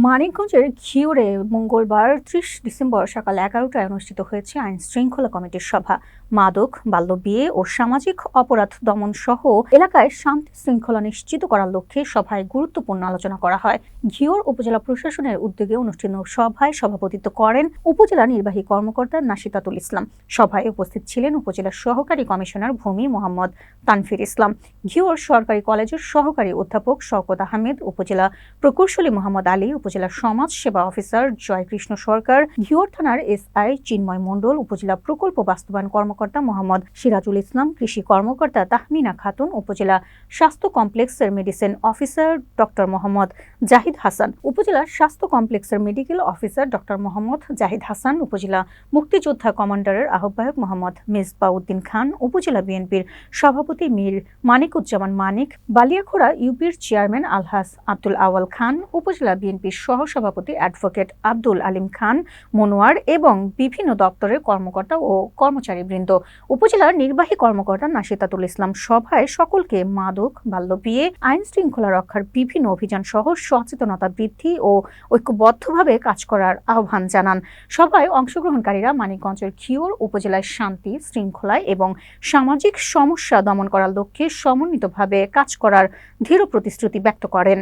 মানিকগঞ্জের ঘিওরে মঙ্গলবার ৩০ ডিসেম্বর সকাল ১১টায় অনুষ্ঠিত হয়েছে আইন শৃঙ্খলা কমিটির সভা। মাদক, বাল্যবিয়ে ও সামাজিক অপরাধ দমন সহ এলাকায় শান্তি শৃঙ্খলা নিশ্চিত করার লক্ষ্যে সভায় গুরুত্বপূর্ণ আলোচনা করা হয়। ঘিওর উপজেলা প্রশাসনের উদ্যোগে অনুষ্ঠিত সভায় সভাপতিত্ব করেন উপজেলা নির্বাহী কর্মকর্তা নাশিতাতুল ইসলাম। সভায় উপস্থিত ছিলেন উপজেলা সহকারী কমিশনার ভূমি মোহাম্মদ তানফির ইসলাম, ঘিওর সরকারি কলেজের সহকারী অধ্যাপক শওকত আহমেদ, উপজেলা প্রকৌশলী মোহাম্মদ আলী, উপজেলা সমাজ সেবা অফিসার জয়কৃষ্ণ সরকার, ঘিওর থানার এসআই চিন্ময় মণ্ডল, উপজেলা প্রকল্প বাস্তবায়ন কর্মকর্তা মোহাম্মদ সিরাজুল ইসলাম, কৃষি কর্মকর্তা তাহমিনা খাতুন, উপজেলা স্বাস্থ্য কমপ্লেক্সের medicine officer doctor Mohammad Zahid Hasan, উপজেলা স্বাস্থ্য কমপ্লেক্সের medical officer doctor Mohammad Zahid Hasan, উপজেলা মুক্তিযোদ্ধা কমান্ডারের আহ্বায়ক মোহাম্মদ মেজবাউদ্দিন খান, উপজেলা বিএনপির সভাপতি মীর মানিকুজ্জামান মানিক, বালিয়াখোড়া ইউপির চেয়ারম্যান আলহাজ আব্দুল আওয়াল খান, উপজেলা বিএনপির সহসভাপতি অ্যাডভোকেট আব্দুল আলিম খান মনোয়ার এবং বিভিন্ন দপ্তরের কর্মকর্তা ও কর্মচারীবৃন্দ, উপজেলার নির্বাহী কর্মকর্তা নাশিতাতুল ইসলাম সভায় সকলকে মাদক, বাল্যবিয়ে, আইন শৃঙ্খলা রক্ষার বিভিন্ন অভিযান সহ সচেতনতা বৃদ্ধি ও ঐক্যবদ্ধভাবে কাজ করার আহ্বান জানান। সভায় অংশগ্রহণকারীরা মানিকগঞ্জের ঘিওর উপজেলায় শান্তি শৃঙ্খলায় এবং সামাজিক সমস্যা দমন করার লক্ষ্যে সমন্বিতভাবে কাজ করার দৃঢ় প্রতিশ্রুতি ব্যক্ত করেন।